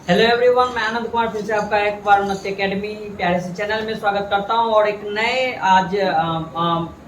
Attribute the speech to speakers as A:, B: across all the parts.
A: Hello everyone, मैं आनंद कुमार फिर से आपका एक बार उन्नति एकेडमी प्यारे से चैनल में स्वागत करता हूं और एक नए आज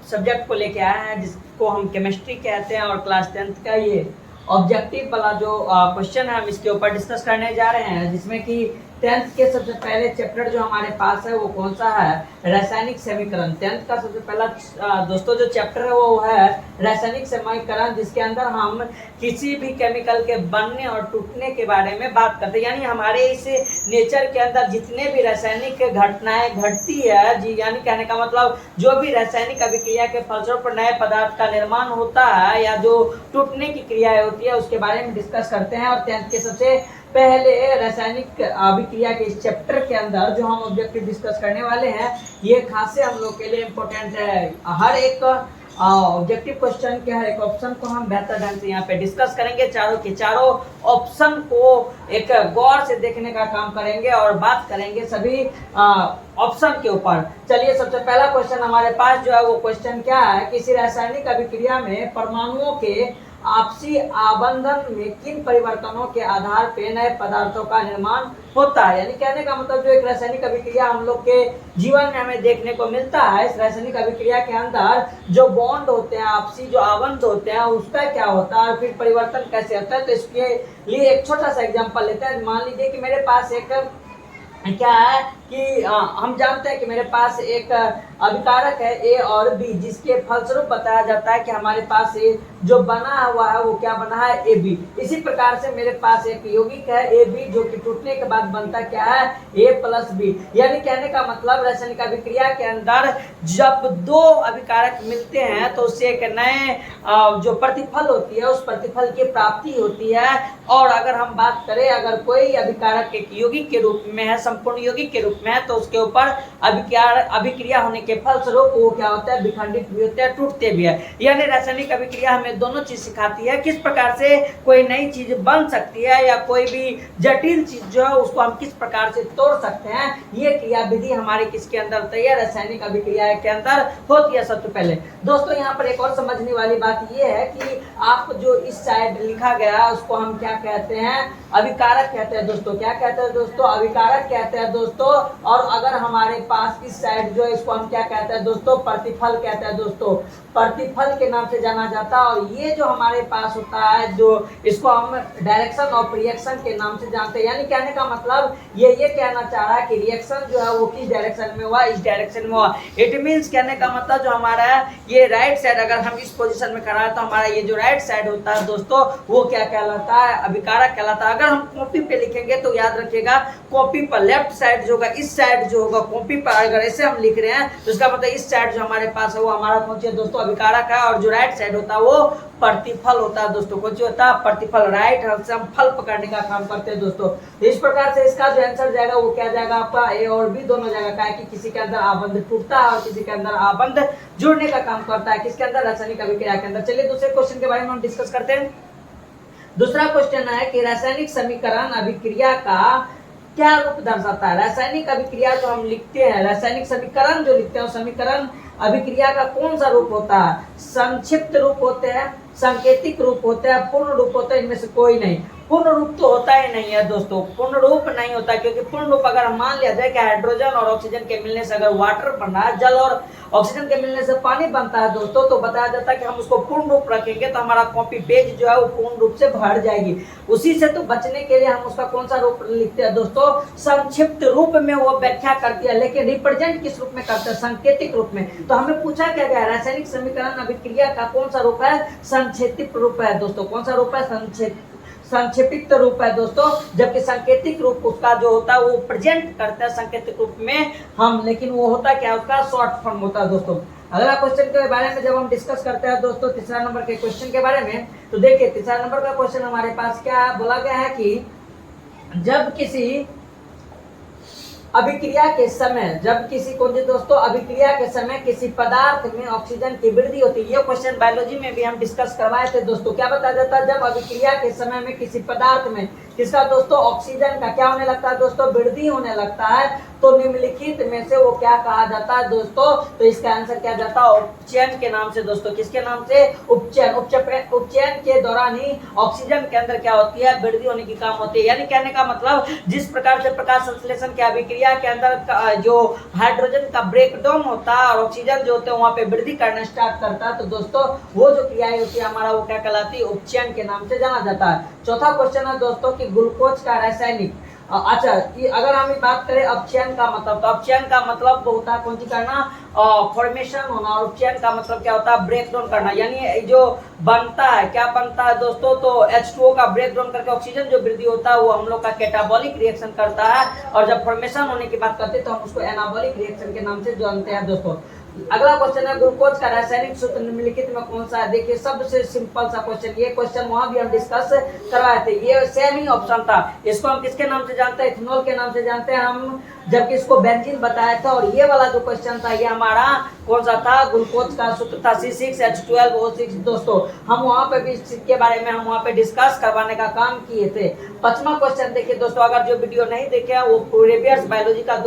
A: सब्जेक्ट को लेके आए हैं जिसको हम केमिस्ट्री कहते हैं और क्लास 10th का ये ऑब्जेक्टिव वाला जो क्वेश्चन है हम इसके ऊपर डिस्कस करने जा रहे हैं, जिसमें कि 10th के सबसे पहले चैप्टर जो हमारे पास है वो कौन सा है, रासायनिक समीकरण। 10th का सबसे पहला दोस्तों जो चैप्टर है वो है रासायनिक समीकरण, जिसके अंदर हम किसी भी केमिकल के बनने और टूटने के बारे में बात करते हैं। यानी हमारे इस नेचर के अंदर जितने भी रासायनिक घटनाएं घटती है जी, यानी कहने का मतलब जो भी रासायनिक अभिक्रिया के फलस्वरूप नए पदार्थ का निर्माण होता है या जो टूटने की क्रियाएं होती है उसके बारे में डिस्कस करते हैं। और 10th के सबसे पहले रासायनिक अभिक्रिया के इस चैप्टर के अंदर जो हम ऑब्जेक्टिव डिस्कस करने वाले हैं ये खासे हम लोग के लिए इम्पोर्टेंट है। हर एक ऑब्जेक्टिव क्वेश्चन के हर एक ऑप्शन को हम बेहतर ढंग से यहाँ पे डिस्कस करेंगे। चारों के चारों ऑप्शन को एक गौर से देखने का काम करेंगे और बात करेंगे सभी ऑप्शन के ऊपर। चलिए, सबसे पहला क्वेश्चन हमारे पास जो है वो क्वेश्चन क्या है, किसी रासायनिक अभिक्रिया में परमाणुओं के आपसी आबंधन में किन परिवर्तनों के आधार पे नए पदार्थों का निर्माण होता है। यानी कहने का मतलब जो एक रासायनिक अभिक्रिया हम लोग के जीवन में हमें देखने को मिलता है, इस रासायनिक अभिक्रिया के अंदर जो बॉन्ड होते हैं, आपसी जो आबंध होते हैं उसका क्या होता है और फिर परिवर्तन कैसे होता है। तो इसके लिए एक छोटा सा एग्जांपल लेते हैं। मान लीजिए कि मेरे पास एक क्या है कि हम जानते हैं कि मेरे पास एक अभिकारक है ए और बी, जिसके फलस्वरूप बताया जाता है कि हमारे पास जो बना हुआ है वो क्या बना है, ए बी। इसी प्रकार से मेरे पास एक यौगिक है ए बी, जो कि टूटने के बाद बनता क्या है, ए प्लस बी। यानी कहने का मतलब रासायनिक अभिक्रिया के अंदर जब दो अभिकारक मिलते हैं तो उससे एक नए जो प्रतिफल होती है उस प्रतिफल की प्राप्ति होती है। और अगर हम बात करें, अगर कोई अभिकारक एक यौगिक के रूप में है, संपूर्ण यौगिक के रूप में है, तो उसके ऊपर अभिक्रिया होने के फलस्वरूप वो क्या होता है, विखंडित भी होते हैं, टूटते भी है। यानी रासायनिक अभिक्रिया हमें दोनों चीज सिखाती है, किस प्रकार से कोई नई चीज बन सकती है या कोई भी जटिल चीज जो है उसको हम किस प्रकार से तोड़ सकते हैं। ये क्रिया विधि हमारे किसके अंदर होती है, रासायनिक अभिक्रिया के अंदर होती है। सबसे पहले दोस्तों यहाँ पर एक और समझने वाली बात ये है कि आप जो इस साइड लिखा गया उसको हम क्या कहते हैं, अभिकारक कहते हैं दोस्तों। क्या कहते हैं दोस्तों, अभिकारक कहते हैं दोस्तों। और अगर हमारे पास इस साइड जो है इसको हम क्या कहते हैं दोस्तों, प्रतिफल कहते हैं दोस्तों। प्रतिफल के नाम से जाना जाता है। और ये जो हमारे पास होता है जो इसको हम डायरेक्शन ऑफ रिएक्शन के नाम से जानते हैं। यानी कहने का मतलब ये कहना चाह रहा है कि रिएक्शन जो है वो किस डायरेक्शन में हुआ, इस डायरेक्शन में हुआ। इट मींस कहने का मतलब जो हमारा ये राइट साइड, अगर हम इस पोजीशन में खड़ा है तो हमारा ये जो राइट साइड होता है दोस्तों वो क्या कहलाता है, अभिकारक कहलाता है। अगर हम कॉपी पे लिखेंगे तो याद रखिएगा, कॉपी पर लेफ्ट साइड जो होगा, इस साइड जो होगा कॉपी पर अगर ऐसे हम लिख रहे हैं तो इसका मतलब इस साइड जो हमारे पास है वो हमारा कौन सा दोस्तों, अभिकारक है। और जो राइट साइड होता है वो प्रतिफल होता है दोस्तों। कौन सा होता है, प्रतिफल। राइट हैंड से हम फल पकड़ने का काम करते हैं दोस्तों। इस प्रकार से इसका जो आंसर जाएगा वो क्या जाएगा आपका, ए और बी दोनों जाएगा। क्या है कि किसी के अंदर आबंध टूटता है और किसी के अंदर आबंध जुड़ने का काम करता है, किसके अंदर, रासायनिक अभिक्रिया के अंदर। चलिए दूसरे क्वेश्चन के बारे में हम डिस्कस करते हैं। दूसरा क्वेश्चन है कि रासायनिक समीकरण अभिक्रिया का क्या रूप दर्शाता है। रासायनिक अभिक्रिया जो हम लिखते हैं, रासायनिक समीकरण जो लिखते हैं, समीकरण अभिक्रिया का कौन सा रूप होता है, संक्षिप्त रूप होते हैं, सांकेतिक रूप होते हैं, पूर्ण रूप होता है, इनमें से कोई नहीं। पूर्ण रूप तो होता ही नहीं है दोस्तों, पूर्ण रूप नहीं होता, क्योंकि पूर्ण रूप अगर हम मान लिया जाए कि हाइड्रोजन और ऑक्सीजन के मिलने से अगर वाटर बन रहा है, जल और ऑक्सीजन के मिलने से पानी बनता है दोस्तों, तो बताया जाता है कि हम उसको पूर्ण रूप रखेंगे तो हमारा कॉपी पेज जो है वो पूर्ण रूप से भर जाएगी। उसी से तो बचने के लिए हम उसका कौन सा रूप लिखते हैं दोस्तों, संक्षिप्त रूप में वो व्याख्या करती है। लेकिन रिप्रेजेंट किस रूप में करते हैं, सांकेतिक रूप में। तो हमें पूछा क्या गया, रासायनिक समीकरण अभिक्रिया का कौन सा रूप है, संक्षेपित रूप है दोस्तों। कौन सा रूप है, संक्षेपित रूप है दोस्तों। जबकि सांकेतिक रूप उसका जो होता है वो प्रेजेंट करता है सांकेतिक रूप में हम, लेकिन वो होता क्या, उसका शॉर्ट फॉर्म होता है दोस्तों। अगला क्वेश्चन के बारे में जब हम डिस्कस करते हैं दोस्तों, तीसरा नंबर के क्वेश्चन के बारे में, तो देखिए तीसरा नंबर का क्वेश्चन हमारे पास क्या बोला गया है कि जब किसी अभिक्रिया के समय, जब किसी को दोस्तों अभिक्रिया के समय किसी पदार्थ में ऑक्सीजन की वृद्धि होती है। ये क्वेश्चन बायोलॉजी में भी हम डिस्कस करवाए थे दोस्तों। क्या बताया जाता है, जब अभिक्रिया के समय में किसी पदार्थ में किसका दोस्तों, ऑक्सीजन का क्या होने लगता है दोस्तों, वृद्धि होने लगता है। तो निम्नलिखित में से वो क्या कहा जाता है दोस्तों, तो इसका आंसर क्या जाता है, उपचयन के नाम से दोस्तों। किसके नाम से, उपचयन। उपचयन के दौरान ही ऑक्सीजन के अंदर क्या होती है, वृद्धि होने की काम होती है। यानी कहने का मतलब जिस प्रकार से प्रकाश संश्लेषण की अभिक्रिया के अंदर जो हाइड्रोजन का ब्रेकडाउन होता है और ऑक्सीजन जो होते हैं वहां पे वृद्धि करना स्टार्ट करता है, तो दोस्तों वो जो क्रियाएं होती है हमारा वो क्या कहलाती है, उपचयन के नाम से जाना जाता है। चौथा क्वेश्चन है दोस्तों कि ग्लूकोज का रासायनिक, अच्छा अगर हम बात करें अपचयन का मतलब, तो अपचयन का मतलब होता है कौन सी करना, फॉर्मेशन होना, और उपचयन का मतलब क्या होता है, ब्रेक डाउन करना। यानी जो बनता है, क्या बनता है दोस्तों, तो H2O का ब्रेक डाउन करके ऑक्सीजन जो वृद्धि होता है वो हम लोग का कैटाबॉलिक रिएक्शन करता है, और जब फॉर्मेशन होने की बात करते हैं तो हम उसको एनाबॉलिक रिएक्शन के नाम से जानते हैं दोस्तों। अगला क्वेश्चन है ग्लूकोज का रासायनिक सूत्र निम्नलिखित में कौन सा है। देखिए सबसे सिंपल सा क्वेश्चन, ये क्वेश्चन वहां भी हम डिस्कस करवाए थे, ये सेम ही ऑप्शन था। इसको हम किसके नाम से जानते हैं, इथेनॉल के नाम से जानते हैं हम, जबकि इसको बेंजीन बताया था। और ये वाला जो क्वेश्चन था ये हमारा कौन सा था, ग्लूकोज का सूत्र था C6H12O6 दोस्तों। हम वहां पे भी इसके बारे में हम वहां पे डिस्कस करवाने का काम किए थे। 5वां क्वेश्चन देखिए दोस्तों, अगर जो वीडियो नहीं देखे वो प्रीवियस बायोलॉजी का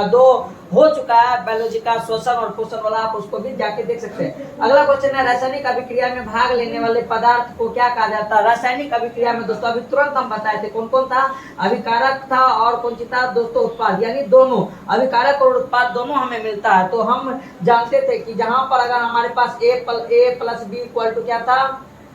A: दो हो चुका है, बायोलॉजी का श्वसन और पोषण वाला, आप उसको भी जाके देख सकते हैं। अगला क्वेश्चन है रासायनिक अभिक्रिया में भाग लेने वाले पदार्थ को क्या कहा जाता है। रासायनिक अभिक्रिया में दोस्तों अभी तुरंत हम बताए थे कौन कौन था, अभिकारक था और कौन सी था दोस्तों, उत्पाद। यानी दोनों अभिकारक और उत्पाद दोनों हमें मिलता है। तो हम जानते थे कि जहां पर अगर हमारे पास A + B = क्या था,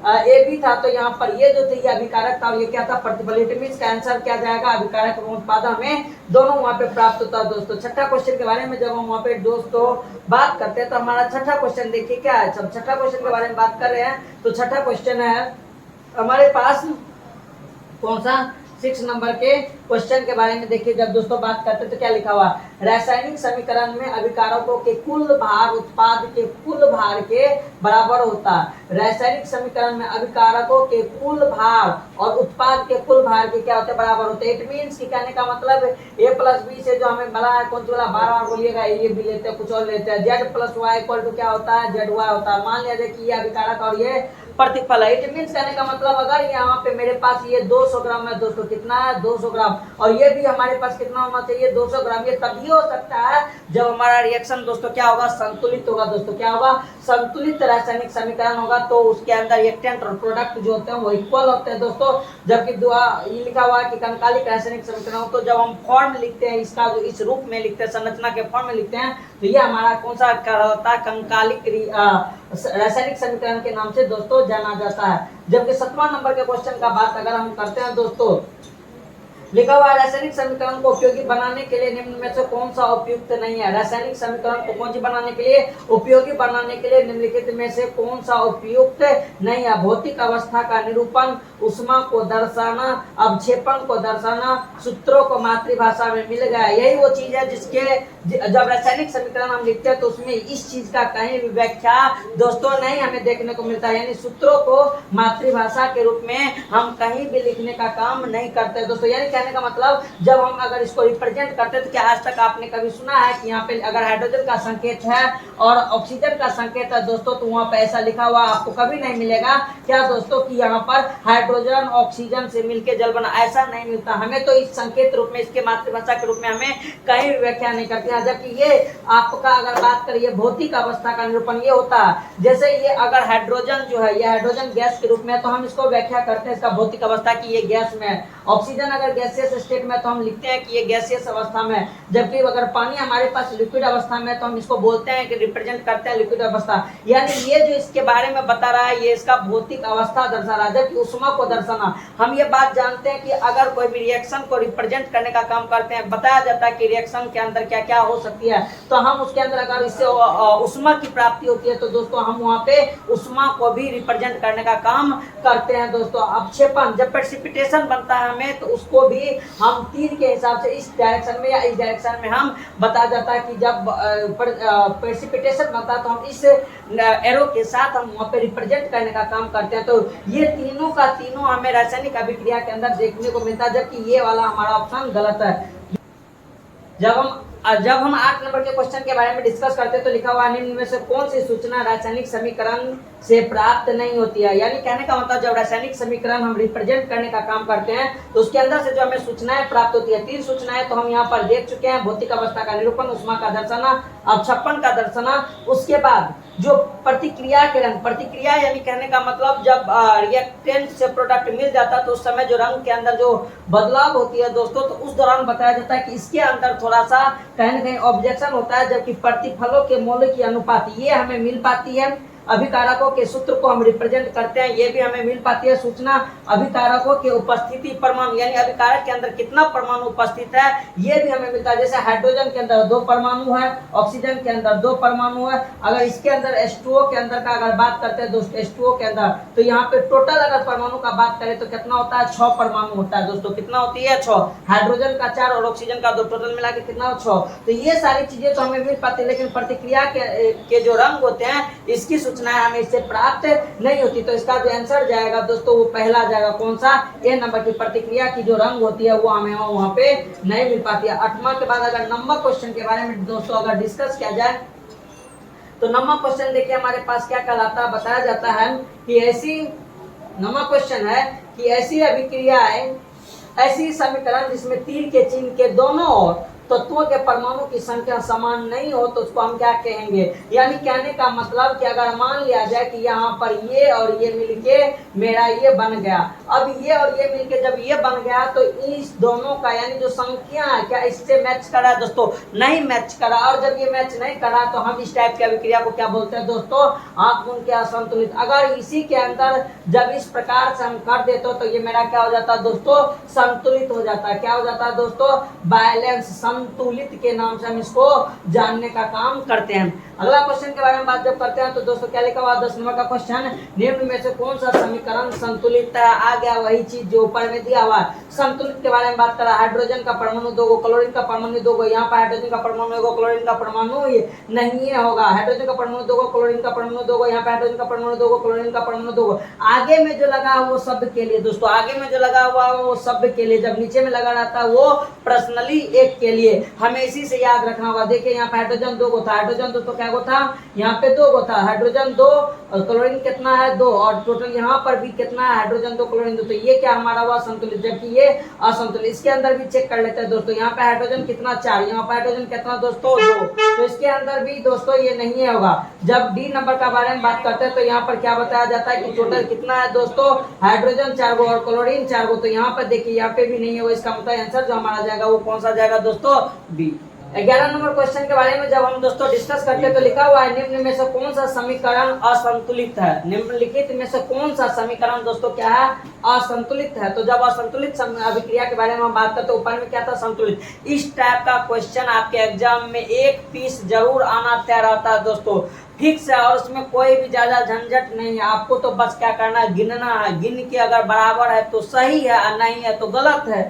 A: ए भी था, तो यहाँ पर ये जो थे ये अभिकारक था और ये क्या था, प्रतिफल। इट मींस का आंसर क्या जाएगा, अभिकारक एवं उत्पाद हमें दोनों वहां पे प्राप्त होता है दोस्तों। छठा क्वेश्चन के बारे में जब हम वहां पे दोस्तों बात करते हैं तो हमारा छठा क्वेश्चन देखिए क्या है। जब छठा क्वेश्चन के बारे में बात कर रहे हैं तो छठा क्वेश्चन है हमारे पास कौन सा, 6 नंबर के क्वेश्चन के बारे में। देखिए जब दोस्तों बात करते हैं तो क्या लिखा हुआ, रासायनिक समीकरण में अभिकारकों के कुल भार उत्पाद के कुल भार के बराबर होता है। रासायनिक समीकरण में अभिकारकों के कुल भार और उत्पाद के कुल भार के क्या होते हैं, बराबर होते हैं। इट मींस कि कहने का मतलब A + B से जो हमें बड़ा है कौन सा वाला, बार बोलिएगा, ये भी लेते हैं कुछ और लेते हैं। Z + Y = क्या होता है, ZY होता है। मान लिया जाए कि ये अभिकारक और ये प्रतिफल है। इट मींस कहने का मतलब अगर यहाँ पे मेरे पास ये 200 ग्राम है दोस्तों, कितना है 200 ग्राम, और ये भी हमारे पास कितना होना चाहिए 200 ग्राम। ये तभी हो सकता है जब हमारा रिएक्शन दोस्तों क्या होगा, संतुलित होगा दोस्तों। क्या होगा, संतुलित रासायनिक समीकरण होगा, तो उसके अंदर रिएक्टेंट और प्रोडक्ट जो होते हैं वो इक्वल होते हैं दोस्तों। जबकि ये लिखा हुआ है कि कंकालिक रासायनिक समीकरण, तो जब हम फॉर्म लिखते हैं इसका, जो इस रूप में लिखते हैं, संरचना के फॉर्म में लिखते हैं, तो ये हमारा कौन सा होता है, कंकालिक रासायनिक समीकरण के नाम से दोस्तों जाना जाता है। जबकि 7वां नंबर के क्वेश्चन का बात अगर हम करते हैं दोस्तों, लिखा हुआ रासायनिक समीकरण को उपयोगी बनाने के लिए निम्न में से कौन सा उपयुक्त नहीं है। रासायनिक समीकरण को कौन सी बनाने के लिए, उपयोगी बनाने के लिए निम्नलिखित में से कौन सा उपयुक्त नहीं है। भौतिक अवस्था का निरूपण, उष्मा को दर्शाना, अवक्षेपण को दर्शाना, सूत्रों को मातृभाषा में मिल गया। यही वो चीज है जिसके जब रासायनिक समीकरण हम लिखते हैं तो उसमें इस चीज का कहीं भी व्याख्या दोस्तों नहीं हमें देखने को मिलता है। यानी सूत्रों को मातृभाषा के रूप में हम कहीं भी लिखने का काम नहीं करते दोस्तों। यानी कहने का मतलब जब हम अगर इसको रिप्रेजेंट करते हैं तो क्या आज तक आपने कभी सुना है कि यहाँ पे अगर हाइड्रोजन का संकेत है और ऑक्सीजन का संकेत है दोस्तों, तो वहाँ पे ऐसा लिखा हुआ आपको कभी नहीं मिलेगा क्या दोस्तों कि यहाँ पर हाइड्रोजन ऑक्सीजन से मिलकर जल बना, ऐसा नहीं मिलता हमें। तो इस संकेत रूप में, इसके मातृभाषा के रूप में हमें कहीं भी व्याख्या नहीं करते हैं। जबकि ये आपका अगर बात करिए भौतिक अवस्था का निरूपण ये होता है, जैसे ये अगर हाइड्रोजन जो है ये हाइड्रोजन गैस के रूप में, तो हम इसको व्याख्या करते हैं इसका भौतिक अवस्था की ये गैस में। ऑक्सीजन अगर गैसियस स्टेट में तो हम लिखते हैं कि ये गैसियस अवस्था में। जबकि अगर पानी हमारे पास लिक्विड अवस्था में तो हम इसको बोलते हैं कि रिप्रेजेंट करते हैं लिक्विड अवस्था। यानी ये जो इसके बारे में बता रहा है ये इसका भौतिक अवस्था दर्शा रहा है। जबकि उष्मा को दर्शाना, हम ये बात जानते हैं कि अगर कोई भी रिएक्शन को रिप्रेजेंट करने का काम करते हैं, बताया जाता है कि रिएक्शन के अंदर क्या क्या हो सकती है, तो हम उसके अंदर अगर इससे उष्मा की प्राप्ति होती है तो दोस्तों हम वहाँ पे उष्मा को भी रिप्रेजेंट करने का काम करते हैं दोस्तों। अवक्षेपण, जब प्रेसिपिटेशन बनता है हमें तो उसको भी हम 3 के हिसाब से इस डायरेक्शन में या इस डायरेक्शन में हम बताया जाता है कि जब प्रेसिपिटेशन बनता है तो हम इस एरो के साथ हम वहाँ पे रिप्रेजेंट करने का काम करते हैं। तो ये तीनों का तीनों हमें रासायनिक अभिक्रिया के अंदर देखने को मिलता है, जबकि ये वाला हमारा ऑप्शन गलत है। जब हम 8 नंबर के क्वेश्चन के बारे में डिस्कस करते हैं तो लिखा हुआ निम्न में से कौन सी सूचना रासायनिक समीकरण से प्राप्त नहीं होती है। यानी कहने का मतलब जब रासायनिक समीकरण हम रिप्रेजेंट करने का काम करते हैं तो उसके अंदर से जो हमें सूचनाएं प्राप्त होती है, 3 सूचनाएं तो हम यहाँ पर देख चुके हैं, भौतिक अवस्था का निरूपण, ऊष्मा का दर्शना, अवक्षेपण का दर्शना। उसके बाद जो प्रतिक्रिया के रंग, प्रतिक्रिया यानी कहने का मतलब जब रिएक्टेंट से प्रोडक्ट मिल जाता तो उस समय जो रंग के अंदर जो बदलाव होती है दोस्तों, तो उस दौरान बताया जाता है कि इसके अंदर थोड़ा सा कहीं ना कहीं ऑब्जेक्शन होता है, जबकि प्रतिफलों के मोल की अनुपात ये हमें मिल पाती है। अभिकारकों के सूत्र को हम रिप्रेजेंट करते हैं, ये भी हमें मिल पाती है सूचना। अभिकारकों के उपस्थिति परमाणु यानी अभिकारक के अंदर कितना परमाणु उपस्थित है ये भी हमें मिलता है। जैसे हाइड्रोजन के अंदर 2 परमाणु है, ऑक्सीजन के अंदर 2 परमाणु है। अगर इसके अंदर H2O के अंदर का अगर बात करते हैं दोस्तों, H2O के अंदर, तो यहाँ पे टोटल अगर परमाणु का बात करें तो कितना होता है, 6 परमाणु होता है दोस्तों। कितना होती है, 6। हाइड्रोजन का 4 और ऑक्सीजन का 2, टोटल मिला के कितना, 6। तो ये सारी चीजें तो हमें मिल पाती है, लेकिन प्रतिक्रिया के जो रंग होते हैं इसकी सूचनाएं हमें इससे प्राप्त नहीं होती। तो इसका जो आंसर जाएगा दोस्तों वो पहला जाएगा, कौन सा, ए नंबर की प्रतिक्रिया की जो रंग होती है वो हमें वहां पे नहीं मिल पाती है। 8वां के बाद अगर नंबर क्वेश्चन के बारे में दोस्तों अगर डिस्कस किया जाए तो नंबर क्वेश्चन देखिए हमारे पास क्या कहलाता है, बताया जाता है कि ऐसी, नंबर क्वेश्चन है कि ऐसी अभिक्रियाएं, ऐसी समीकरण जिसमें तीर के चिन्ह के दोनों ओर तत्वों के परमाणु की संख्या समान नहीं हो तो उसको हम क्या कहेंगे। यानी कहने का मतलब कि अगर मान लिया जाए कि यहाँ पर ये और ये मिलके मेरा ये बन गया, अब ये और ये मिलके जब ये बन गया तो इस दोनों का यानी जो संख्या है क्या इससे मैच करा दोस्तों, नहीं मैच करा। और जब ये मैच नहीं करा तो हम इस टाइप की अभिक्रिया को क्या बोलते हैं दोस्तों, आंख गुण के असंतुलित। अगर इसी के अंदर जब इस प्रकार से हम कर देते तो ये मेरा क्या हो जाता है दोस्तों, संतुलित हो जाता है। क्या हो जाता है दोस्तों, बैलेंस, संतुलित के नाम से हम इसको जानने का काम करते हैं। अगला क्वेश्चन के बारे में बात जब करते हैं तो दोस्तों क्या लिखा हुआ 10 नंबर का क्वेश्चन, निम्न में से कौन सा समीकरण संतुलित है। आ गया वही चीज जो ऊपर में दिया हुआ है। संतुलित के बारे में बात करा, हाइड्रोजन का परमाणु 2 गो, क्लोरीन का परमाणु 2 गो, यहाँ पर हाइड्रोजन का परमाणु 1 गो, क्लोरीन का परमाणु नहीं होगा। हाइड्रोजन का परमाणु 2 गो, क्लोरीन का परमाणु 2 गो, यहाँ पे हाइड्रोजन का परमाणु 2 गो, क्लोरीन का परमाणु 2 गो। आगे में जो लगा वो शब्द के लिए दोस्तों, आगे में जो लगा हुआ वो शब्द के लिए, जब नीचे में लगा रहता है वो पर्सनली एक के लिए, हमें इसी से याद रखना होगा। देखिए यहाँ पे हाइड्रोजन 2 गो था, हाइड्रोजन दोस्तों क्या गो था, यहाँ पे 2 गो था, हाइड्रोजन 2 और क्लोरीन कितना है 2, और टोटल यहाँ पर भी कितना है हाइड्रोजन 2 क्लोरीन 2। तो ये क्या हमारा हुआ संतुलित, जबकि ये असंतुलित। इसके अंदर भी चेक कर लेते हैं दोस्तों, यहाँ पे हाइड्रोजन कितना 4, यहाँ पे हाइड्रोजन कितना दोस्तों 2, तो इसके अंदर भी दोस्तों ये नहीं होगा। जब डी नंबर का बारे में बात करते हैं तो यहाँ पर क्या बताया जाता है कि टोटल कितना है दोस्तों, हाइड्रोजन 4 गो और क्लोरीन 4 गो। तो यहाँ पर देखिए यहाँ पे भी नहीं होगा, इसका मतलब आंसर जो हमारा जाएगा वो कौन सा जाएगा दोस्तों, बी। 11 नंबर क्वेश्चन के बारे में जब हम दोस्तों डिस्कस करते हैं तो लिखा हुआ है निम्न में से कौन सा समीकरण असंतुलित है। निम्नलिखित में से कौन सा समीकरण दोस्तों क्या है, असंतुलित है। तो जब असंतुलित अभिक्रिया के बारे में हम बात करते हैं, ऊपर में क्या था, संतुलित। इस टाइप का क्वेश्चन आपके एग्जाम में एक पीस जरूर आना तय रहता है दोस्तों, फिक्स है, और उसमें कोई भी ज्यादा झंझट नहीं है। आपको तो बस क्या करना है, गिनना है, गिन के अगर बराबर है तो सही है और नहीं है तो गलत है।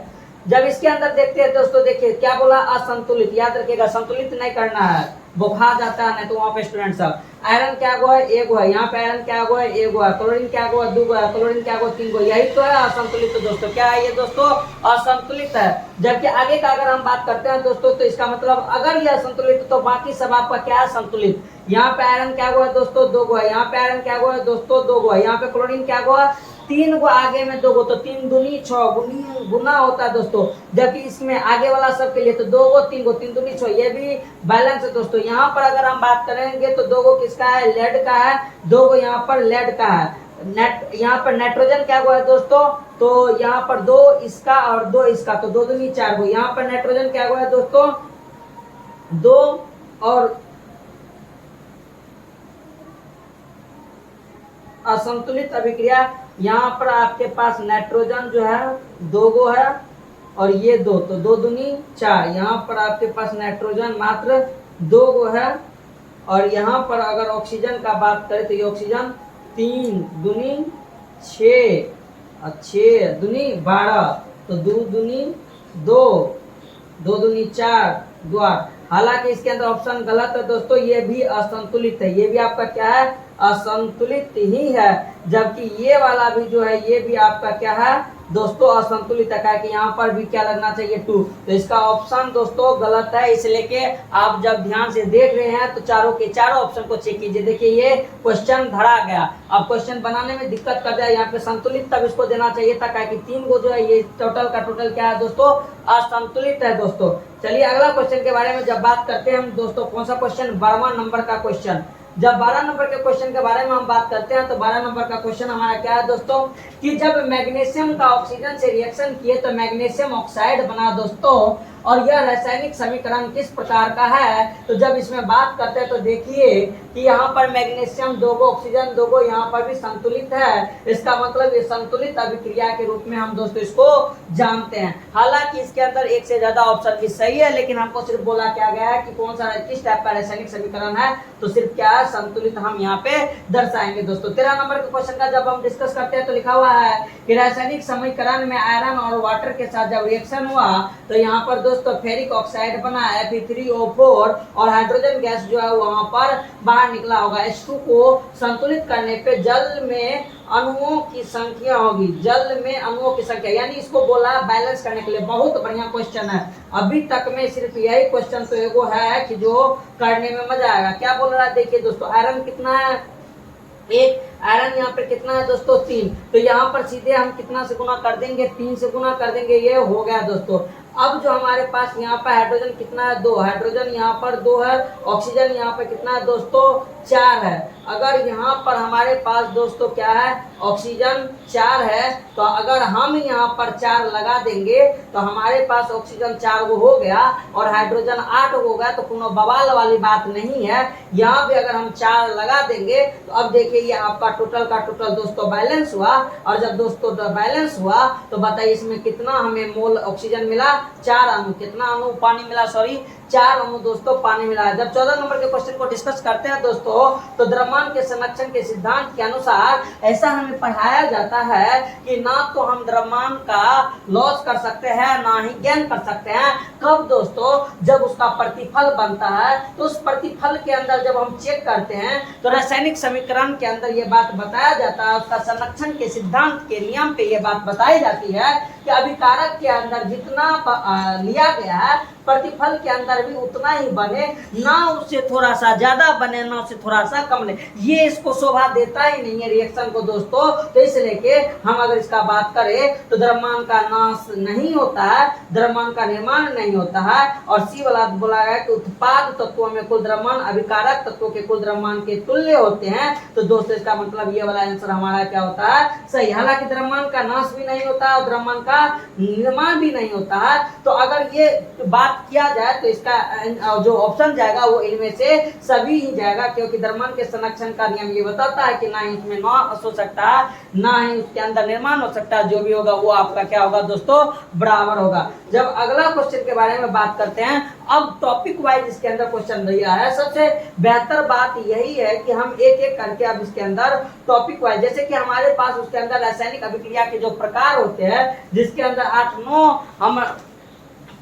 A: जब इसके अंदर देखते हैं दोस्तों, देखिए क्या बोला, असंतुलित, याद रखिएगा संतुलित नहीं करना है, बुखा जाता है नहीं तो वहां पे स्टूडेंट सब। आयरन क्या गो है, 1 गो है, यहाँ पे आयरन क्या गो है, 1 गो है, क्लोरीन क्या गो है, 2 गो है, क्लोरीन क्या गो 3 गो, यही तो है असंतुलित। तो दोस्तों क्या है ये दोस्तों, असंतुलित है। जबकि आगे का अगर हम बात करते हैं दोस्तों तो इसका मतलब अगर ये असंतुलित तो बाकी सब आपका क्या है, संतुलित। यहाँ पे आयरन क्या गो है दोस्तों, 2 गो है, यहाँ पे आयरन क्या गो है दोस्तों, 2 गो है, यहाँ पे क्लोरीन क्या गो है, 3 गो, आगे में 2 गो, तो 3 दूनी 6 गुना होता है दोस्तों। जबकि इसमें आगे वाला सब के लिए तो 2 गो 3 गो, 3 दूनी 6, ये भी बैलेंस है दोस्तों। यहाँ पर अगर हम बात करेंगे तो 2 गो किसका है, लेड का है, 2 गो यहाँ पर लेड का है। यहाँ पर नाइट्रोजन क्या गो है दोस्तों, तो यहाँ पर 2 इसका और 2 इसका, तो 2 दूनी 4 गो। यहाँ पर नाइट्रोजन क्या गो है दोस्तों, 2 और असंतुलित अभिक्रिया, यहाँ पर आपके पास नाइट्रोजन जो है 2 गो है और ये 2, तो 2 दूनी 4। यहाँ पर आपके पास नाइट्रोजन मात्र 2 गो है, और यहाँ पर अगर ऑक्सीजन का बात करें तो ये ऑक्सीजन 3 दूनी 6 और 6 दूनी 12, तो 2 दूनी 2, 2 दूनी 4, 2 8। हालांकि इसके अंदर ऑप्शन गलत है दोस्तों, ये भी असंतुलित है, ये भी आपका क्या है, असंतुलित ही है। जबकि ये वाला भी जो है ये भी आपका क्या है, दोस्तों असंतुलित है, कि यहाँ पर भी क्या लगना चाहिए 2। तो इसका ऑप्शन दोस्तों गलत है, इसलिए कि आप जब ध्यान से देख रहे हैं तो चारों के चारों ऑप्शन को चेक कीजिए। देखिए ये क्वेश्चन धरा गया, अब क्वेश्चन बनाने में दिक्कत कर दिया, यहाँ पे संतुलित तब इसको देना चाहिए था, कि 3 को जो है ये टोटल का टोटल क्या है दोस्तों, असंतुलित है दोस्तों। चलिए अगला क्वेश्चन के बारे में जब बात करते हैं हम दोस्तों, कौन सा क्वेश्चन, 12वां नंबर का क्वेश्चन। जब 12 नंबर के क्वेश्चन के बारे में हम बात करते हैं तो 12 नंबर का क्वेश्चन हमारा क्या है दोस्तों, कि जब मैग्नीशियम का ऑक्सीजन से रिएक्शन किए तो मैग्नीशियम ऑक्साइड बना दोस्तों, और यह रासायनिक समीकरण किस प्रकार का है। तो जब इसमें बात करते हैं तो देखिए कि यहाँ पर मैग्नीशियम 2 को, ऑक्सीजन 2 को, यहाँ पर भी संतुलित है, इसका मतलब ये संतुलित अभिक्रिया के रूप में हम दोस्तों इसको जानते हैं। हालांकि इसके अंदर एक से ज्यादा ऑप्शन भी सही है, लेकिन हमको सिर्फ बोला क्या गया है कि कौन सा किस टाइप का रासायनिक समीकरण है, तो सिर्फ क्या है, संतुलित हम यहाँ पे दर्शाएंगे दोस्तों। 13 नंबर के क्वेश्चन का जब हम डिस्कस करते हैं तो लिखा हुआ है कि रासायनिक समीकरण में आयरन और वाटर के साथ जब रिएक्शन हुआ तो यहाँ पर दोस्तों फेरिक ऑक्साइड बना Fe3O4 और हाइड्रोजन गैस जो है वहां पर बाहर निकला होगा। H2 को संतुलित करने पे जल में अणुओं की संख्या होगी, जल में अणुओं की संख्या, यानी इसको बोला बैलेंस करने के लिए। बहुत बढ़िया क्वेश्चन है, अभी तक में सिर्फ यही क्वेश्चन तो एगो है कि जो करने में मजा आएगा। क्या बोल रहा है देखिए दोस्तों, आयरन कितना है, एक, आयरन यहाँ पे कितना है दोस्तों 3, तो यहाँ पर सीधे हम कितना से गुना कर देंगे, 3 से गुना कर देंगे, ये हो गया दोस्तों। अब जो हमारे पास यहाँ पर हाइड्रोजन कितना है, 2, हाइड्रोजन यहाँ पर 2 है, ऑक्सीजन यहाँ पर कितना है दोस्तों 4 है। अगर यहाँ पर हमारे पास दोस्तों क्या है, ऑक्सीजन 4 है, तो अगर हम यहाँ पर 4 लगा देंगे तो हमारे पास ऑक्सीजन 4 गो हो गया और हाइड्रोजन 8 हो गया, तो कोनो बवाल वाली बात नहीं है। यहाँ भी अगर हम 4 लगा देंगे तो अब देखिए ये आपका टोटल का टोटल दोस्तों बैलेंस हुआ, और जब दोस्तों बैलेंस हुआ तो बताइए इसमें कितना हमें मोल ऑक्सीजन मिला, 4 अणु, कितना अणु पानी मिला, सॉरी 4 अणु दोस्तों पानी मिला है। जब 14 नंबर के क्वेश्चन को डिस्कस करते हैं दोस्तों, तो द्रव्यमान के संरक्षण के सिद्धांत के अनुसार ऐसा हमें पढ़ाया जाता है कि ना तो हम द्रव्यमान का लॉस कर सकते हैं ना ही गेन कर सकते हैं। कब दोस्तों, जब उसका प्रतिफल बनता है, तो उस प्रतिफल के अंदर जब हम चेक करते हैं तो रासायनिक समीकरण के अंदर ये बात बताया जाता है, उसका संरक्षण के सिद्धांत के नियम पे ये बात बताई जाती है कि अभिकारक के अंदर जितना लिया गया है प्रतिफल के अंदर भी उतना ही बने, ना उससे थोड़ा सा ज्यादा बने ना उससे थोड़ा सा कम बने। ये इसको शोभा देता ही नहीं है रिएक्शन को दोस्तों। तो इसलिए कि हम अगर इसका बात करें तो द्रव्यमान का नाश नहीं होता है, द्रव्यमान का निर्माण नहीं होता है। और सी वाला बोला गया कि उत्पाद तत्वों में कुल द्रव्यमान अभिकारक तत्वों के कुल द्रव्यमान के तुल्य होते हैं। तो दोस्तों इसका मतलब ये वाला आंसर हमारा क्या होता है, सही। हालांकि द्रव्यमान का नाश भी नहीं होता और द्रव्यमान का निर्माण भी नहीं होता है। तो अगर ये बात किया जाए तो इसका जो ऑप्शन जाएगा वो इनमें से सभी ही जाएगा, क्योंकि द्रव्यमान के संरक्षण का नियम ये बताता है कि ना ही उसमें नाश हो सकता है ना ही उसके अंदर निर्माण हो सकता है। जो भी होगा वो आपका क्या होगा दोस्तों, बराबर होगा। जब अगला क्वेश्चन के बारे में बात करते हैं, अब टॉपिक वाइज इसके अंदर क्वेश्चन दिया है। सबसे बेहतर बात यही है कि हम एक एक करके अब इसके अंदर टॉपिक वाइज, जैसे कि हमारे पास उसके अंदर रासायनिक अभिक्रिया के जो प्रकार होते हैं, जिसके अंदर 8-9 हम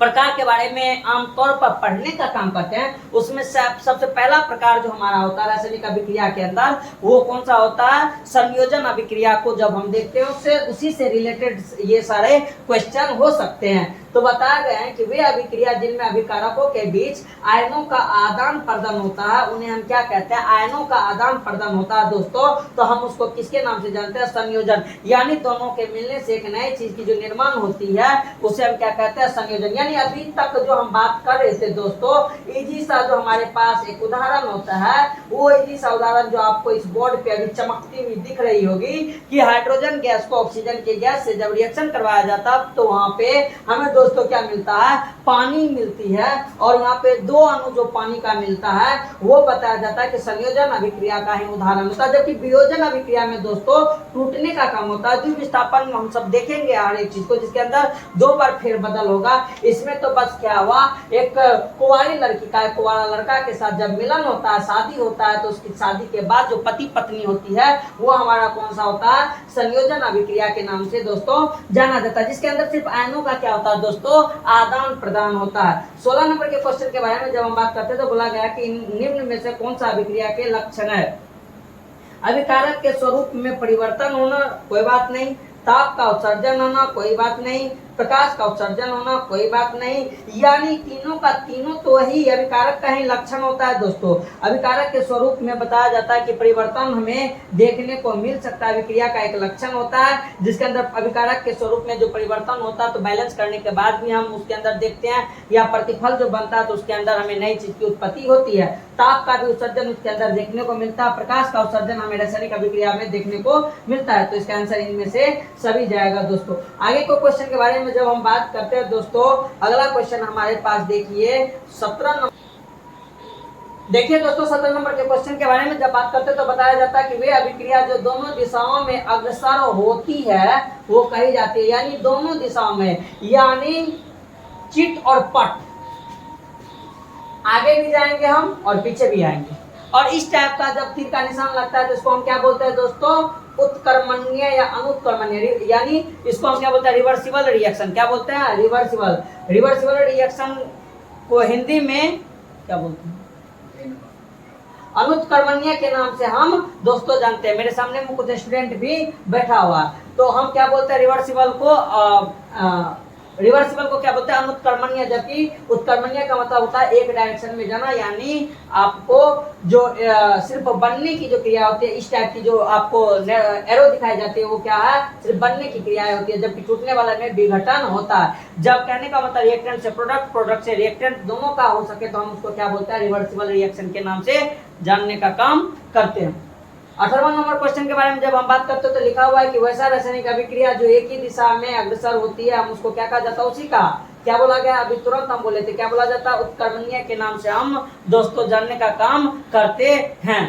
A: प्रकार के बारे में आमतौर पर पढ़ने का काम करते हैं, उसमें सबसे पहला प्रकार जो हमारा होता है रासायनिक अभिक्रिया के अंदर, वो कौन सा होता है, संयोजन अभिक्रिया को जब हम देखते हैं उससे उसी से रिलेटेड ये सारे क्वेश्चन हो सकते हैं। तो बताया गया है कि वे अभिक्रिया जिनमें अभिकारकों के बीच आयनों का आदान प्रदान होता है, उन्हें हम क्या कहते हैं, आयनों का आदान प्रदान होता है दोस्तों। तो हम उसको किसके नाम से जानते हैं, संयोजन। यानी दोनों के मिलने से एक नई चीज की जो निर्माण होती है उसे हम क्या कहते हैं, संयोजन। यानी अभी तक जो हम बात कर रहे थे दोस्तों, इजी सा जो हमारे पास एक उदाहरण होता है, वो इजी सा उदाहरण जो आपको इस बोर्ड पे अभी चमकती हुई दिख रही होगी कि हाइड्रोजन गैस को ऑक्सीजन के गैस से जब रिएक्शन करवाया जाता तो वहां पे हमें दोस्तों क्या मिलता है, पानी मिलती है। और यहाँ पे 2 अणु जो पानी का मिलता है वो बताया जाता है कि संयोजन अभिक्रिया का ही उदाहरण होता है। जबकि वियोजन अभिक्रिया में दोस्तों टूटने का काम होता है। द्विविस्थापन में हम सब देखेंगे हर एक चीज को, जिसके अंदर 2 बार फेरबदल होगा। इसमें तो बस क्या हुआ, एक कुंवारी लड़की का कुंवारा लड़का के साथ जब मिलन होता है, शादी होता है, तो उसकी शादी के बाद जो पति पत्नी होती है वो हमारा कौन सा होता है, संयोजन अभिक्रिया के नाम से दोस्तों जाना जाता है। जिसके अंदर सिर्फ आयनों का क्या होता है दोस्तों, आदान प्रदान होता है। 16 नंबर के क्वेश्चन के बारे में जब हम बात करते हैं तो बोला गया कि निम्न में से कौन सा अभिक्रिया के लक्षण है। अभिकारक के स्वरूप में परिवर्तन होना, कोई बात नहीं, ताप का उत्सर्जन होना कोई बात नहीं, प्रकाश का उत्सर्जन होना कोई बात नहीं, यानी तीनों का तीनों तो ही अभिकारक का ही लक्षण होता है दोस्तों। अभिकारक के स्वरूप में बताया जाता है कि परिवर्तन हमें देखने को मिल सकता है, अभिक्रिया का एक लक्षण होता है जिसके अंदर अभिकारक के स्वरूप में जो परिवर्तन होता है तो बैलेंस करने के बाद भी हम उसके अंदर देखते हैं या प्रतिफल जो बनता है तो उसके अंदर हमें नई चीज की उत्पत्ति होती है। ताप का भी उत्सर्जन उसके अंदर देखने को मिलता है, प्रकाश का उत्सर्जन हमें रासायनिक अभिक्रिया में देखने को मिलता है। तो इसका आंसर इनमें से सभी जाएगा दोस्तों। आगे को क्वेश्चन के बारे में जब हम बात करते हैं दोस्तों, अगला क्वेश्चन हमारे पास देखिए 17 नंबर। देखिए दोस्तों 17 नंबर के क्वेश्चन के बारे में जब बात करते हैं तो बताया जाता है कि वे अभिक्रिया जो दोनों दिशाओं में अग्रसर होती है वो कही जाती है, यानी दोनों दिशाओं में, यानी चिट और पट, आगे भी जाएंगे हम और पीछे भी आएंगे। और इस टाइप का जब तीर का निशान लगता है तो इसको हम क्या बोलते हैं दोस्तों, उत्कर्मण्य या अनुत्कर्मण्य, यानी इसको हम क्या बोलते हैं, रिवर्सिबल रिएक्शन। क्या बोलते हैं, रिवर्सिबल। रिवर्सिबल रिएक्शन को हिंदी में क्या बोलते हैं, अनुत्कर्मण्य के नाम से हम दोस्तों जानते हैं। मेरे सामने में कुछ स्टूडेंट भी बैठा हुआ, तो हम क्या बोलते हैं रिवर्सिबल को, रिवर्सिबल को क्या बोलते हैं, अनुत्कर्मण्य, जबकि उत्कर्मण्य का मतलब होता है एक डायरेक्शन में जाना, यानी आपको जो सिर्फ बनने की जो क्रिया होती है, इस टाइप की जो आपको एरो दिखाई जाती है वो क्या है, सिर्फ बनने की क्रियाएं होती है, जबकि टूटने वाला में विघटन होता है। जब कहने का मतलब रिएक्टेंट से प्रोडक्ट, प्रोडक्ट से रिएक्टेंट दोनों का हो सके तो हम उसको क्या बोलते हैं, रिवर्सिबल रिएक्शन के नाम से जानने का काम करते हैं। 18वां नंबर क्वेश्चन के बारे में जब हम बात करते हैं तो लिखा हुआ है कि वैसा रासायनिक अभिक्रिया जो एक ही दिशा में अग्रसर होती है हम उसको क्या कहा जाता है, उसी का क्या बोला गया, अभी तुरंत हम बोले थे, क्या बोला जाता है, उत्कर्मण्य के नाम से हम दोस्तों जानने का काम करते हैं।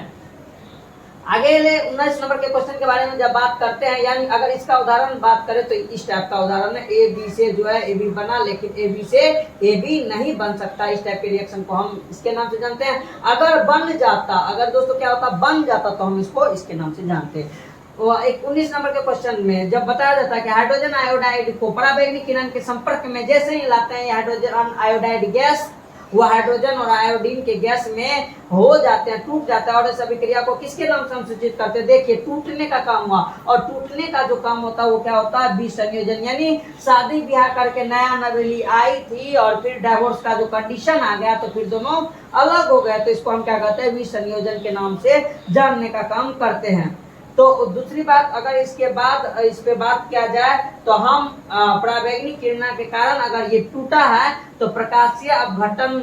A: आगे 19 नंबर के क्वेश्चन के बारे में जब बात करते हैं, यानी अगर इसका उदाहरण बात करें तो इस टाइप का उदाहरण है, ए बी से जो है ए बी बना, लेकिन ए बी से ए बी नहीं बन सकता। इस टाइप के रिएक्शन को हम इसके नाम से जानते हैं। अगर बन जाता, अगर दोस्तों क्या होता, बन जाता, तो हम इसको इसके नाम से जानते हैं। 19 नंबर के क्वेश्चन में जब बताया जाता है कि हाइड्रोजन आयोडाइड को पराबैंगनी किरण के संपर्क में जैसे ही लाते हैं हाइड्रोजन आयोडाइड गैस, वो हाइड्रोजन और आयोडीन के गैस में हो जाते हैं, टूट जाता है, और इस अभिक्रिया को किसके नाम से हम सूचित करते हैं, देखिए टूटने का काम हुआ, और टूटने का जो काम होता है वो क्या होता है, विसंयोजन। यानी शादी ब्याह करके नया नवेली आई थी और फिर डाइवोर्स का जो कंडीशन आ गया तो फिर दोनों अलग हो गए, तो इसको हम क्या कहते हैं, विसंयोजन के नाम से जानने का काम करते हैं। तो दूसरी बात, अगर इसके बाद इस पे बात किया जाए तो हम पराबैंगनी किरण के कारण अगर ये टूटा है तो प्रकाशीय अपघटन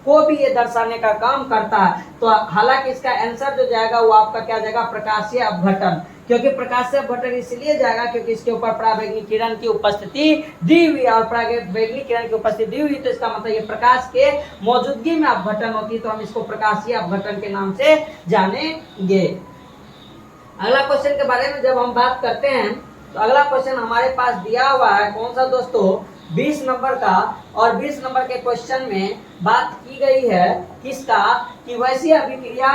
A: को भी ये दर्शाने का काम करता है। तो हालांकि इसका आंसर जो जाएगा वो आपका क्या जाएगा, प्रकाशीय अपघटन, क्योंकि प्रकाशीय अपघटन इसलिए जाएगा क्योंकि इसके ऊपर पराबैंगनी किरण की उपस्थिति दी हुई है, और पराबैंगनी किरण की उपस्थिति दी हुई तो इसका मतलब ये प्रकाश के मौजूदगी में अपघटन होती है, तो हम इसको प्रकाशीय अपघटन के नाम से जानेंगे। अगला क्वेश्चन के बारे में जब हम बात करते हैं तो अगला क्वेश्चन हमारे पास दिया हुआ है, कौन सा दोस्तों, 20 नंबर का, और 20 नंबर के क्वेश्चन में बात की गई है किसका, कि वैसी अभिक्रिया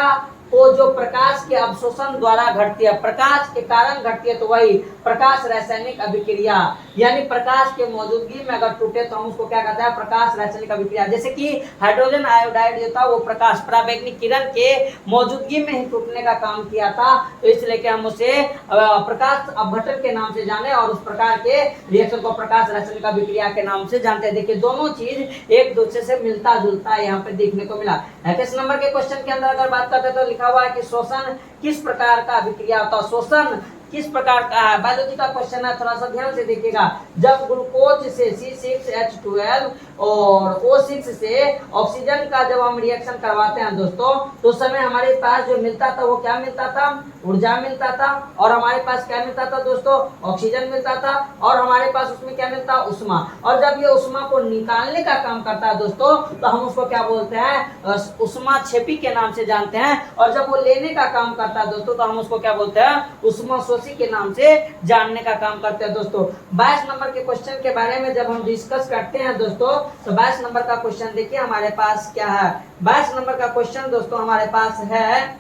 A: को जो प्रकाश के अवशोषण द्वारा घटती है, प्रकाश के कारण घटती है, तो वही प्रकाश रासायनिक अभिक्रिया, यानी प्रकाश के मौजूदगी में अगर टूटे तो हम उसको क्या कहते हैं, प्रकाश रासायनिक अभिक्रिया। जैसे कि हाइड्रोजन आयोडाइड जो था वो प्रकाश पराबैंगनी किरण के मौजूदगी में ही टूटने का काम किया था, तो इसलिए कि हम उसे प्रकाश अपघटन के नाम से जाने और उस प्रकार के रिएक्शन को प्रकाश रासायनिक अभिक्रिया के नाम से जानते हैं। देखिए दोनों चीज एक दूसरे से मिलता जुलता यहाँ पे देखने को मिला। 21 नंबर के क्वेश्चन के अंदर अगर बात करते तो लिखा हुआ है कि शोषण किस प्रकार का अभिक्रिया होता है, शोषण किस प्रकार का है, बायोलॉजी का क्वेश्चन है, थोड़ा सा ध्यान से देखिएगा। जब ग्लूकोज से C6H12 और O6 से ऑक्सीजन का जब हम रिएक्शन करवाते हैं दोस्तों, तो उस समय हमारे पास जो मिलता था वो क्या मिलता था, ऊर्जा मिलता था, और हमारे पास क्या मिलता था दोस्तों, ऑक्सीजन मिलता था, और हमारे पास उसमें क्या मिलता है, उष्मा। और जब ये उष्मा को निकालने का काम करता है दोस्तों तो हम उसको क्या बोलते हैं, उष्मा क्षेपी के नाम से जानते हैं, और जब वो लेने का काम करता है दोस्तों तो हम उसको क्या बोलते हैं, उष्मा के नाम से जानने का काम करते हैं दोस्तों। 22 नंबर के क्वेश्चन के बारे में जब हम डिस्कस करते हैं दोस्तों, तो 22 नंबर का क्वेश्चन देखिए हमारे पास क्या है। 22 नंबर का क्वेश्चन दोस्तों हमारे पास है,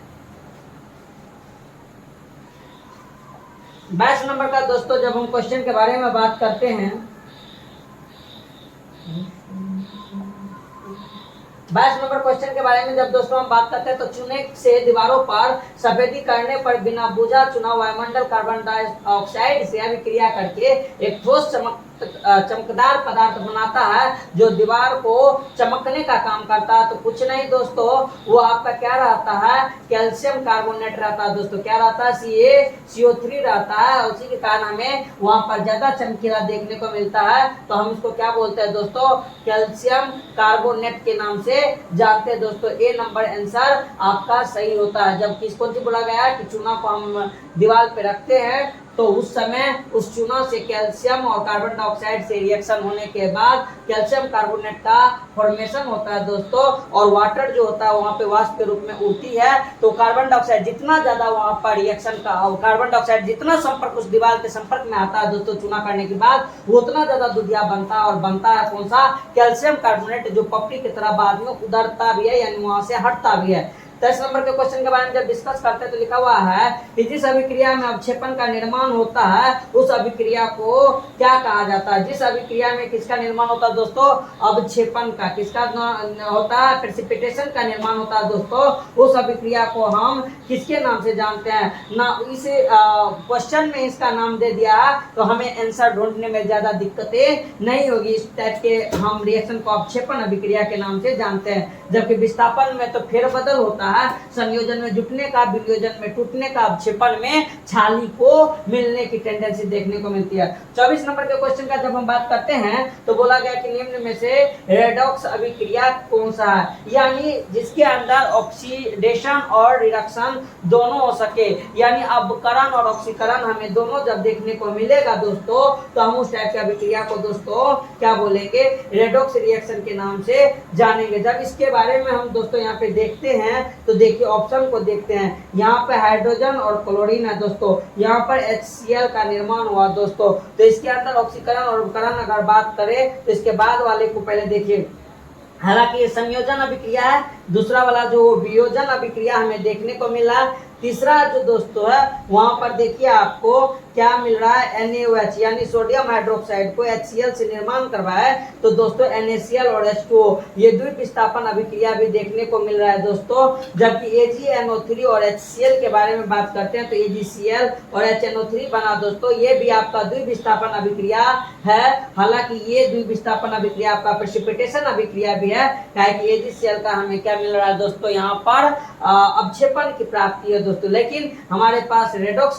A: 22 नंबर का दोस्तों जब हम क्वेश्चन के बारे में बात करते हैं 22 नंबर क्वेश्चन के बारे में जब दोस्तों हम बात करते हैं तो चूने से दीवारों पर सफेदी करने पर बिना बुझा चुना वायुमंडल कार्बन डाइऑक्साइड से अभिक्रिया करके एक ठोस चमकदार पदार्थ बनाता है जो दीवार को चमकने का काम करता है। तो कुछ नहीं दोस्तों, वो आपका क्या रहता है, कैल्शियम कार्बोनेट रहता है दोस्तों। क्या रहता है, CaCO3 रहता है। उसी के कारण हमें वहां पर ज्यादा चमकीला देखने को मिलता है। तो हम इसको क्या बोलते हैं दोस्तों, कैल्शियम कार्बोनेट के नाम से जानते हैं दोस्तों। ए नंबर आंसर आपका सही होता है। जब किसको बोला गया कि चूना को हम दीवार पे रखते हैं तो उस समय उस चूना से कैल्शियम और कार्बन डाइऑक्साइड से रिएक्शन होने के बाद कैल्शियम कार्बोनेट का फॉर्मेशन होता है दोस्तों, और वाटर जो होता है वहां पे वाष्प के रूप में उड़ती है। तो कार्बन डाइऑक्साइड जितना ज्यादा वहां पर रिएक्शन का, कार्बन डाइऑक्साइड जितना संपर्क उस दीवार के संपर्क में आता है दोस्तों चूना करने के बाद, वो उतना ज्यादा दुधिया बनता है। और बनता है कौन सा, कैल्शियम कार्बोनेट, जो पपड़ी की तरह बाद में उधरता भी है, यानी वहां से हटता भी है। 10 नंबर के क्वेश्चन के बारे में जब डिस्कस करते हैं तो लिखा हुआ है कि जिस अभिक्रिया में अवक्षेपण का निर्माण होता है उस अभिक्रिया को क्या कहा जाता है। जिस अभिक्रिया में किसका निर्माण होता है दोस्तों, अवक्षेपण का। किसका होता है, प्रेसिपिटेशन का निर्माण होता है दोस्तों। उस अभिक्रिया को हम किसके नाम से जानते हैं ना। इस क्वेश्चन में इसका नाम दे दिया तो हमें आंसर ढूंढने में ज्यादा दिक्कतें नहीं होगी। इस टाइप के हम रिएक्शन को अवक्षेपण अभिक्रिया के नाम से जानते हैं। जबकि विस्थापन में तो फेरबदल होता है, संयोजन में जुटने का, वियोजन में टूटने का, अवक्षेपण में छाली को मिलने की टेंडेंसी देखने को मिलती है। 24 नंबर के क्वेश्चन का जब हम बात करते हैं तो बोला गया कि निम्न में से रेडॉक्स अभिक्रिया कौन सा है, यानी जिसके अंदर ऑक्सीडेशन और रिडक्शन दोनों हो सके, यानी अवकरण और ऑक्सीकरण हमें दोनों जब देखने को मिलेगा दोस्तों तो हम उस टाइप की अभिक्रिया को दोस्तों क्या बोलेंगे, रेडॉक्स रिएक्शन के नाम से जानेंगे। जब इसके बारे में हम दोस्तों यहाँ पे देखते हैं तो देखिए ऑप्शन को देखते हैं। यहाँ पे हाइड्रोजन और क्लोरीन है दोस्तों, यहाँ पर HCl का निर्माण हुआ दोस्तों। तो इसके अंदर ऑक्सीकरण और उपकरण अगर बात करें तो इसके बाद वाले को पहले देखिए। हालांकि ये संयोजन अभिक्रिया है, दूसरा वाला जो वियोजन अभिक्रिया हमें देखने को मिला। तीसरा जो दोस्तों है वहां पर देखिए आपको क्या मिल रहा है, NaOH यानी सोडियम हाइड्रोक्साइड को HCl से निर्माण करवाया है तो दोस्तों NaCl और H2O ये द्वीप विस्थापन अभिक्रिया भी देखने को मिल रहा है दोस्तों। जबकि AgNO3 और HCl के बारे में बात करते हैं तो AgCl और HNO3 बना दोस्तों, ये भी आपका द्वीप विस्थापन अभिक्रिया है। हालांकि ये द्वीप विस्थापन अभिक्रिया आपका प्रेसिपिटेशन अभिक्रिया भी है, कि AgCl का हमें क्या मिल रहा है दोस्तों, यहाँ पर अवक्षेपण की प्राप्ति है दोस्तों। लेकिन हमारे पास रेडॉक्स